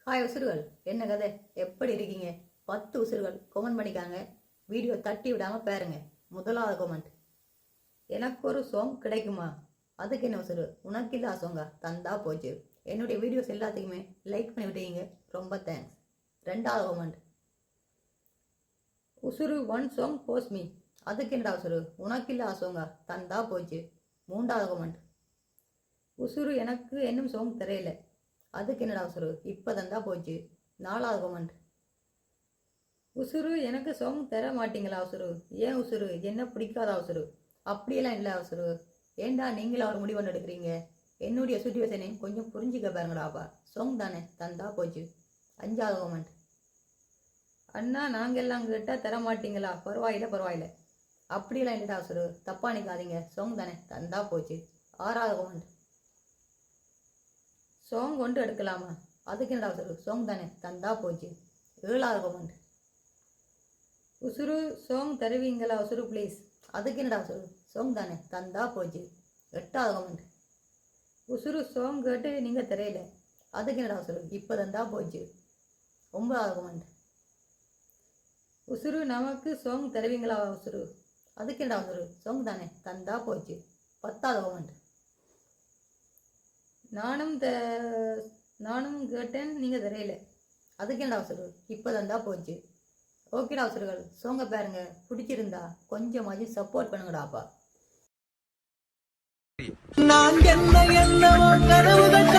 Hi உசுறுகள், என்ன கதை? எப்படி இருக்கீங்க? 10 உசுறுகள் கமெண்ட் பண்ணிக்காங்க. வீடியோ தட்டி விடாம பாருங்க. முதலாவது கமெண்ட், எனக்கு ஒரு சாங் கிடைக்குமா? அதுக்கு என்ன உசுறு? உனக்கு இல்லா சாங்கா? தந்தா போச்சு. என்னுடைய வீடியோஸ் எல்லாத்துக்குமே லைக் பண்ணி விட்டீங்க, ரொம்ப தேங்க்ஸ். ரெண்டாவது கமெண்ட், உசுறு ஒன் சாங் போஸ்ட் மீ. அதுக்கு என்னடா உசுறு? உனக்கு இல்லா சாங்கா? தந்தா போச்சு. மூன்றாவது கமெண்ட், உசுறு எனக்கு இன்னும் சாங் தெரியல. அதுக்கு என்னடா உசுறு? இப்போ தந்தா போச்சு. நாலாவது கமெண்ட், உசுறு எனக்கு சாங் தர மாட்டீங்களா உசுறு? ஏன் உசுறு? என்ன பிடிக்காதா உசுறு? அப்படியெல்லாம் இல்லை உசுறு. ஏண்டா நீங்களும் அவர் முடிவு எடுக்கிறீங்க? என்னுடைய சுச்சுவேஷனை கொஞ்சம் புரிஞ்சுக்க பாருங்கடாப்பா. சாங் தானே, தந்தா போச்சு. அஞ்சாவது கமெண்ட், அண்ணா நாங்கள் எல்லாம் கேட்டால் தர மாட்டீங்களா? பரவாயில்ல. அப்படியெல்லாம் இல்லைடா உசுறு, தப்பா நிற்காதீங்க. சாங் தானே, தந்தா போச்சு. ஆறாவது கமெண்ட், சாங் கொண்டு எடுக்கலாமா? அதுக்கு என்னடா உசுறு? சாங் தானே, தந்தா போச்சு. ஏழாவது கமெண்ட், உசுறு சாங் தருவீங்களா உசுறு ப்ளீஸ்? அதுக்கு என்னடா உசுறு? சாங் தானே, தந்தா போச்சு. எட்டாவது கமெண்ட், உசுறு சாங் கேட்டு நீங்கள் தெரியல. அதுக்கு என்னடா உசுறு? இப்போ தந்தா போச்சு. ஒன்பதாவது கமெண்ட், உசுறு நமக்கு சாங் தருவீங்களா உசுறு? அதுக்கு என்னடா உசுறு? சாங் தானே, தந்தா போச்சு. பத்தாவது கமெண்ட், நானும் கேட்டேன் நீங்கள் தெரியல. அதுக்கு என்னடா உசுறு? இப்போ தந்தா போச்சு. ஓகேடா உசுறுகள், சோங்க பாருங்க. பிடிச்சிருந்தா கொஞ்சமாச்சும் சப்போர்ட் பண்ணுங்கடாப்பா. நான் என்ன கனவுகள்